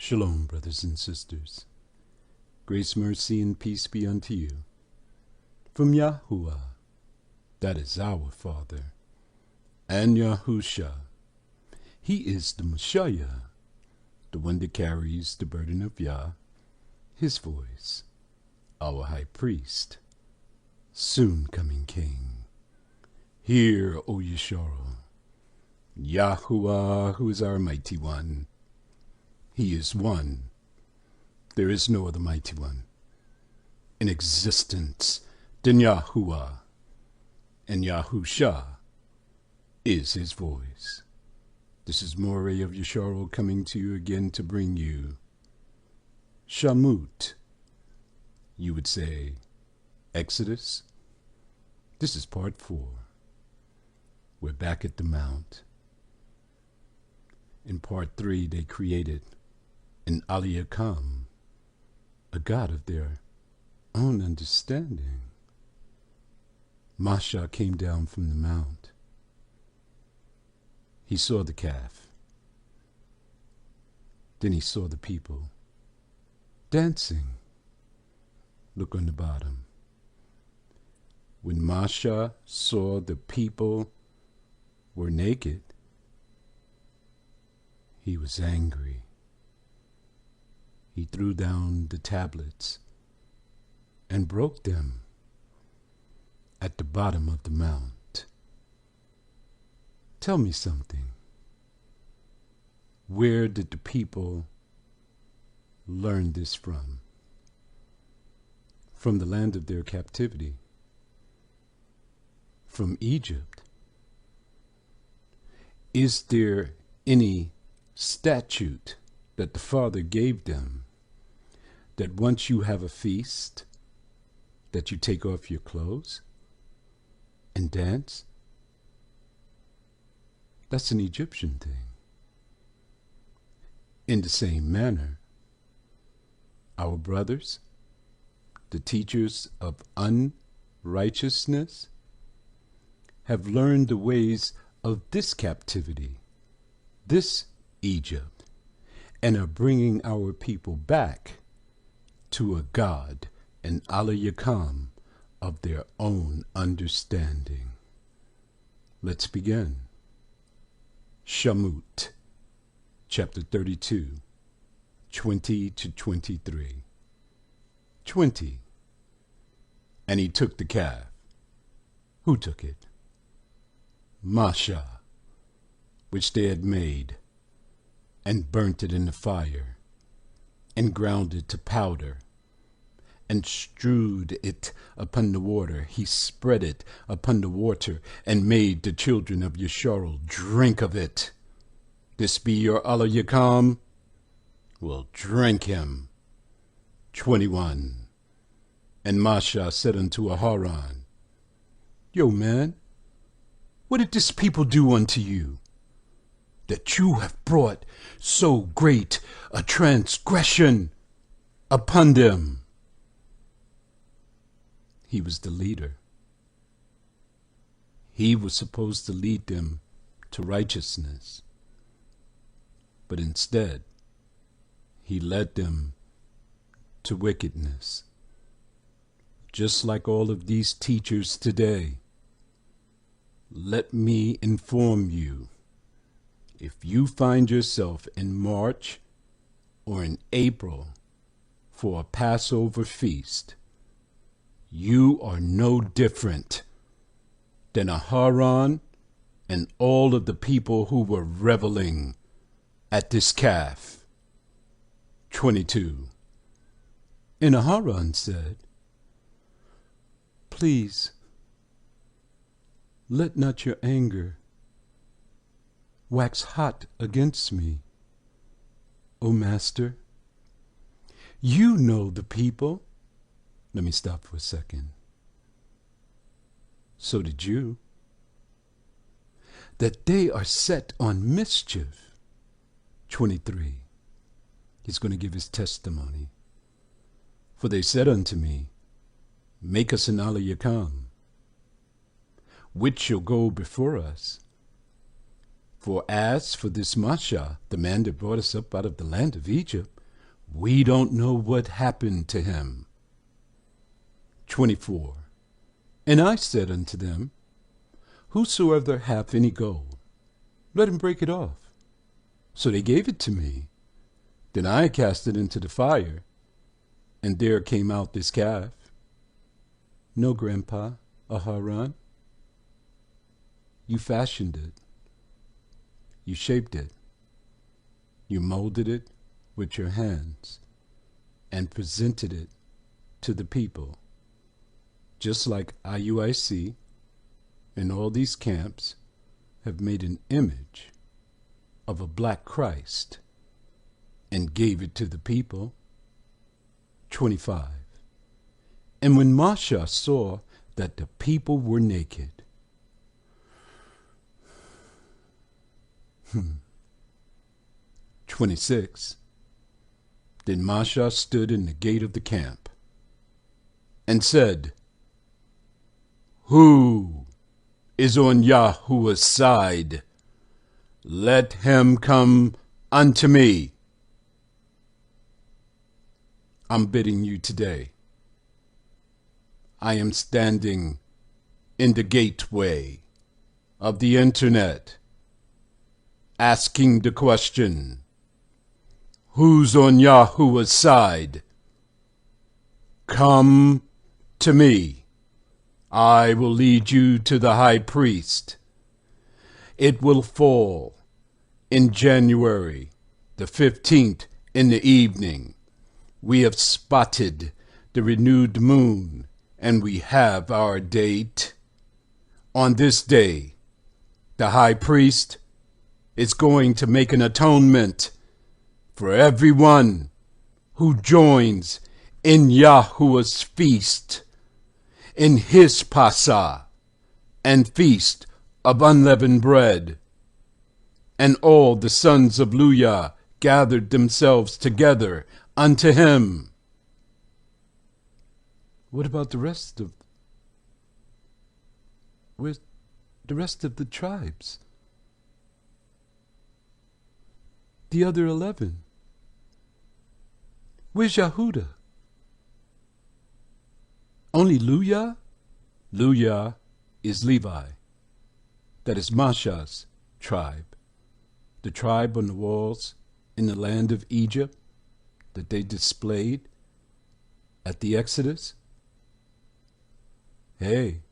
Shalom, brothers and sisters. Grace, mercy, and peace be unto you. From Yahuwah, that is our Father, and Yahusha. He is the Messiah, the one that carries the burden of Yah, his voice, our high priest, soon coming King. Hear, O Yeshua, Yahuwah, who is our mighty one. He is one. There is no other mighty one in existence than Yahuwah, and Yahusha is his voice. This is Moray of Yeshua coming to you again to bring you Shamut. You would say Exodus. This is part 4. We're back at the Mount. In part 3, they created an Aliyakam, a god of their own understanding. Masha came down from the mount. He saw the calf. Then he saw the people dancing. Look on the bottom. When Masha saw the people were naked, he was angry. He threw down the tablets and broke them at the bottom of the mount. Tell me something. Where did the people learn this from? From the land of their captivity. From Egypt. Is there any statute that the Father gave them that once you have a feast, that you take off your clothes and dance? That's an Egyptian thing. In the same manner, our brothers, the teachers of unrighteousness, have learned the ways of this captivity, this Egypt, and are bringing our people back to a God, an Aliyakam of their own understanding. Let's begin. Shamut, chapter 32, 20 to 23. 20. And he took the calf. Who took it? Masha, which they had made, and burnt it in the fire, and ground it to powder, and strewed it upon the water. He spread it upon the water, and made the children of Yeshurun drink of it. This be your Aliyakam? Well, drink him. 21. And Masha said unto Aharon, Yo, man, what did this people do unto you, that you have brought so great a transgression upon them? He was the leader. He was supposed to lead them to righteousness. But instead, he led them to wickedness. Just like all of these teachers today. Let me inform you. If you find yourself in March or in April for a Passover feast, you are no different than Aharon and all of the people who were reveling at this calf. 22. And Aharon said, Please, let not your anger wax hot against me, O Master. You know the people. Let me stop for a second. So did you. That they are set on mischief. 23. He's going to give his testimony. For they said unto me, Make us an Aliyakam, which shall go before us. For as for this Masha, the man that brought us up out of the land of Egypt, We don't know what happened to him. 24. And I said unto them, Whosoever hath any gold, let him break it off. So they gave it to me. Then I cast it into the fire, and there came out this calf. No, Grandpa, Aharon. You fashioned it. You shaped it. You molded it with your hands and presented it to the people. Just like IUIC and all these camps have made an image of a black Christ and gave it to the people. 25. And when Masha saw that the people were naked, 26. Then Masha stood in the gate of the camp and said, Who is on Yahuwah's side? Let him come unto me. I'm bidding you today. I am standing in the gateway of the internet, asking the question, who's on Yahuwah's side? Come to me. I will lead you to the high priest. It will fall in January the 15th in the evening. We have spotted the renewed moon, and we have our date. On this day, the high priest is going to make an atonement for everyone who joins in Yahuwah's feast, in his Pasah and feast of unleavened bread. And all the sons of Luya gathered themselves together unto him. What about where's the rest of the tribes? The other 11. Where's Yehuda? Only Luya? Luya is Levi. That is Masha's tribe. The tribe on the walls in the land of Egypt that they displayed at the Exodus. Hey,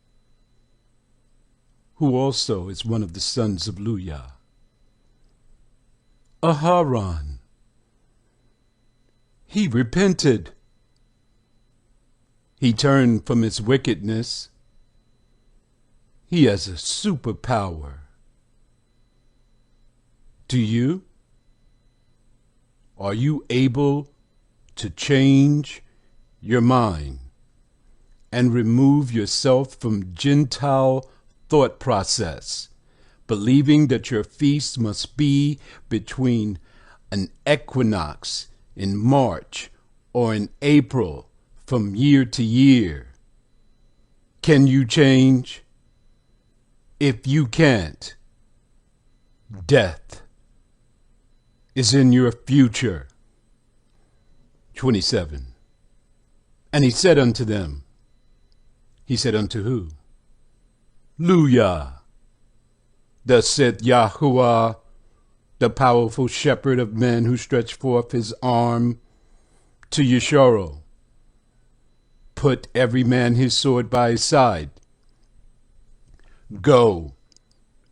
who also is one of the sons of Luya? Aharon. He repented. He turned from his wickedness. He has a superpower. Do you? Are you able to change your mind and remove yourself from Gentile thought process, believing that your feast must be between an equinox in March or in April from year to year? Can you change? If you can't, death is in your future. 27. And he said unto them, he said unto who? Luya. Thus saith Yahuwah, the powerful shepherd of men, who stretched forth his arm to Yeshurun. Put every man his sword by his side. Go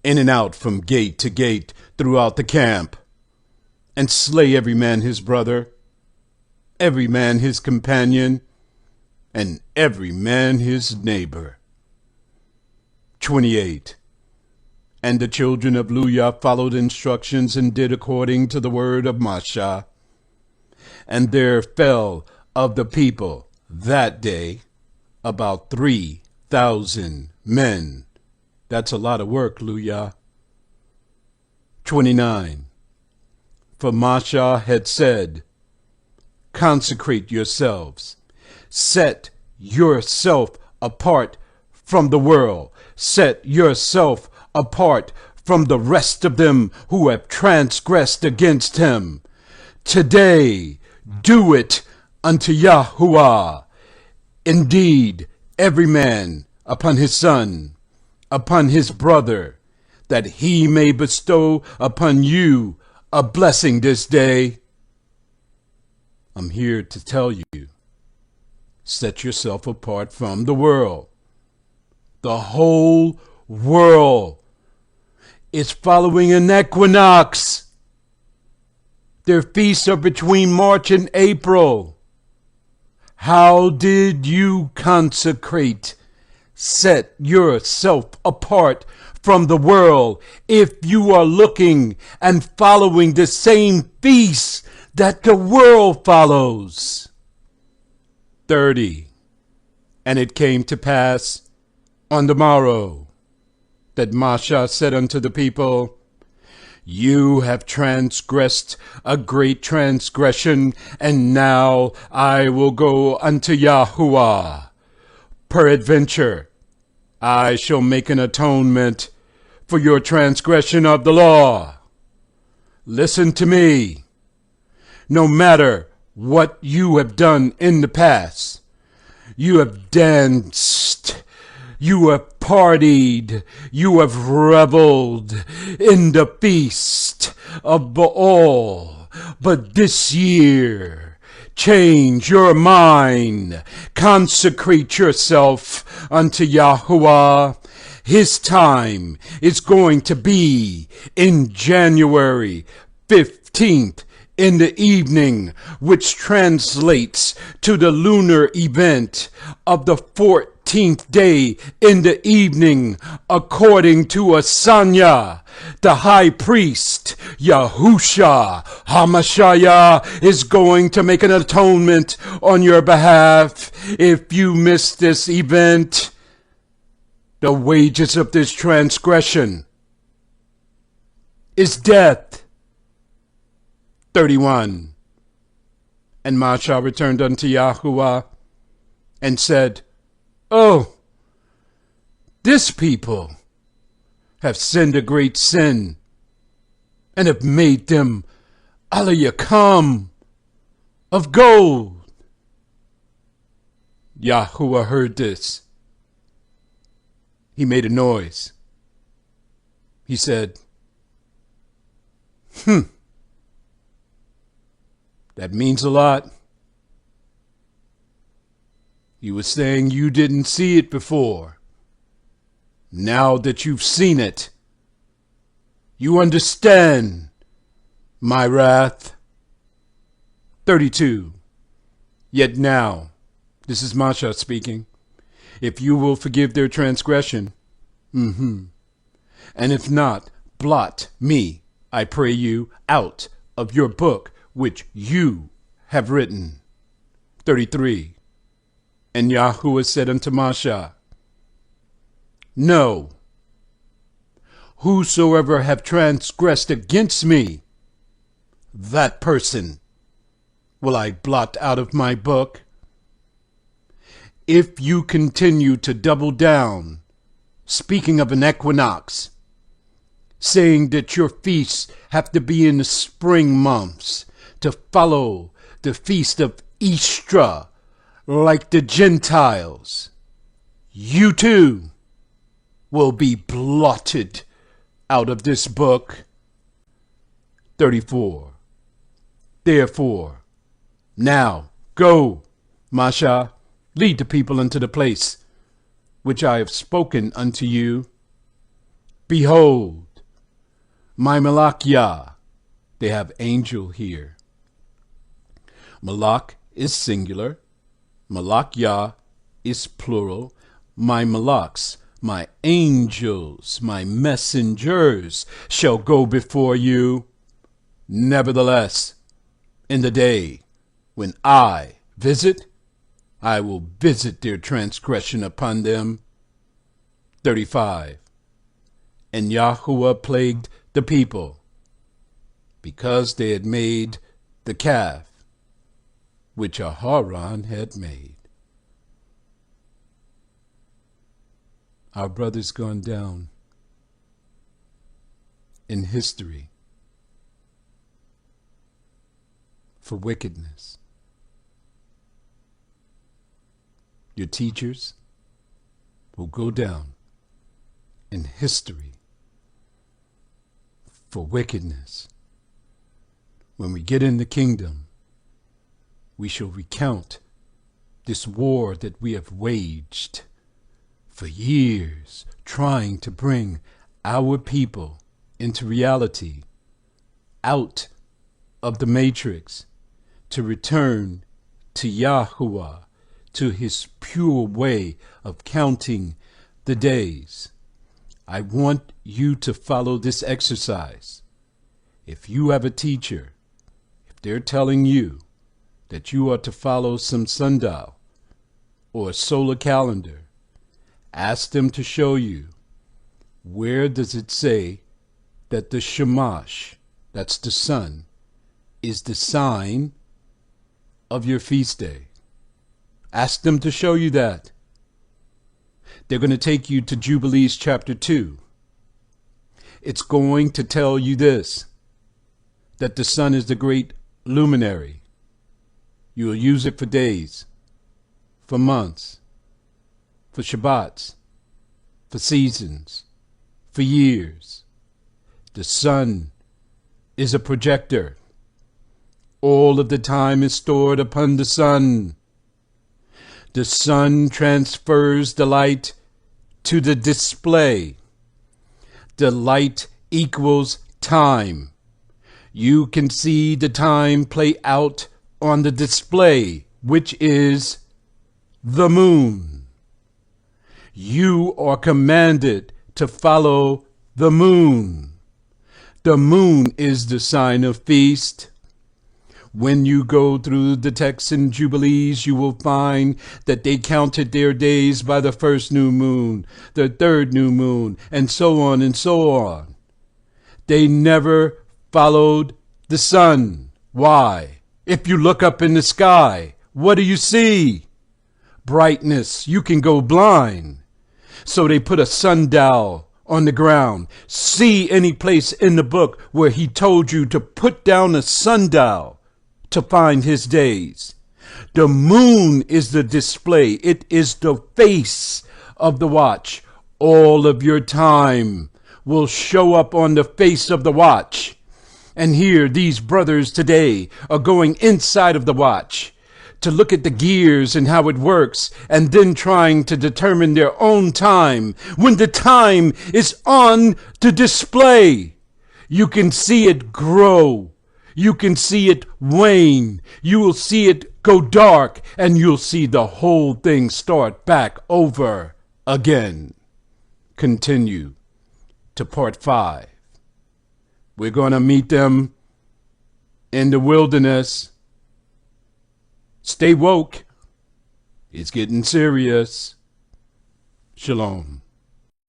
in and out from gate to gate throughout the camp, and slay every man his brother, every man his companion, and every man his neighbor. 28. And the children of Luya followed instructions and did according to the word of Masha. And there fell of the people that day about 3,000 men. That's a lot of work, Luya. 29. For Masha had said, consecrate yourselves, set yourself apart from the world, set yourself apart from the rest of them who have transgressed against him. Today do it unto Yahuwah. Indeed, every man upon his son, upon his brother, that he may bestow upon you a blessing this day. I'm here to tell you, set yourself apart from the world. The whole world is following an equinox. Their feasts are between March and April. How did you consecrate, set yourself apart from the world if you are looking and following the same feasts that the world follows? 30. And it came to pass on the morrow that Masha said unto the people, you have transgressed a great transgression, and now I will go unto Yahuwah. Peradventure, I shall make an atonement for your transgression of the law. Listen to me. No matter what you have done in the past, you have danced, you have partied, you have reveled in the feast of Baal. But this year, change your mind, consecrate yourself unto Yahuwah. His time is going to be in January 15th in the evening, which translates to the lunar event of the 14th day in the evening, according to Asanya. The high priest, Yahusha HaMashiach, is going to make an atonement on your behalf. If you miss this event, the wages of this transgression is death. 31. And Masha returned unto Yahuwah and said, oh, this people have sinned a great sin and have made them alayakam of gold. Yahuwah heard this. He made a noise. He said, that means a lot. You were saying you didn't see it before. Now that you've seen it, you understand my wrath. 32. Yet now, this is Masha speaking, if you will forgive their transgression, and if not, blot me, I pray you, out of your book which you have written. 33. And Yahuwah said unto Masha, no, whosoever have transgressed against me, that person will I blot out of my book. If you continue to double down, speaking of an equinox, saying that your feasts have to be in the spring months, to follow the feast of Easter like the Gentiles, you too will be blotted out of this book. 34. Therefore, now go, Masha, lead the people unto the place which I have spoken unto you. Behold, my Malakyah, they have angel here. Malak is singular. Malakyah is plural. My malaks, my angels, my messengers shall go before you. Nevertheless, in the day when I visit, I will visit their transgression upon them. 35. And Yahuwah plagued the people because they had made the calf which Aharon had made. Our brother's gone down in history for wickedness. Your teachers will go down in history for wickedness. When we get in the kingdom, we shall recount this war that we have waged for years, trying to bring our people into reality, out of the matrix, to return to Yahuwah, to his pure way of counting the days. I want you to follow this exercise. If you have a teacher, if they're telling you that you are to follow some sundial or a solar calendar, ask them to show you where does it say that the Shamash, that's the sun, is the sign of your feast day. Ask them to show you that. They're going to take you to Jubilees chapter 2. It's going to tell you this, that the sun is the great luminary. You will use it for days, for months, for Shabbats, for seasons, for years. The sun is a projector. All of the time is stored upon the sun. The sun transfers the light to the display. The light equals time. You can see the time play out on the display, which is the moon. You are commanded to follow the moon. The moon is the sign of feast. When you go through the texts and Jubilees, you will find that they counted their days by the first new moon, the third new moon, and so on and so on. They never followed the sun. Why? If you look up in the sky, what do you see? Brightness. You can go blind. So they put a sundial on the ground. See any place in the book where he told you to put down a sundial to find his days? The moon is the display. It is the face of the watch. All of your time will show up on the face of the watch. And here these brothers today are going inside of the watch to look at the gears and how it works, and then trying to determine their own time when the time is on the display. You can see it grow. You can see it wane. You will see it go dark, and you'll see the whole thing start back over again. Continue to part 5. We're going to meet them in the wilderness. Stay woke. It's getting serious. Shalom.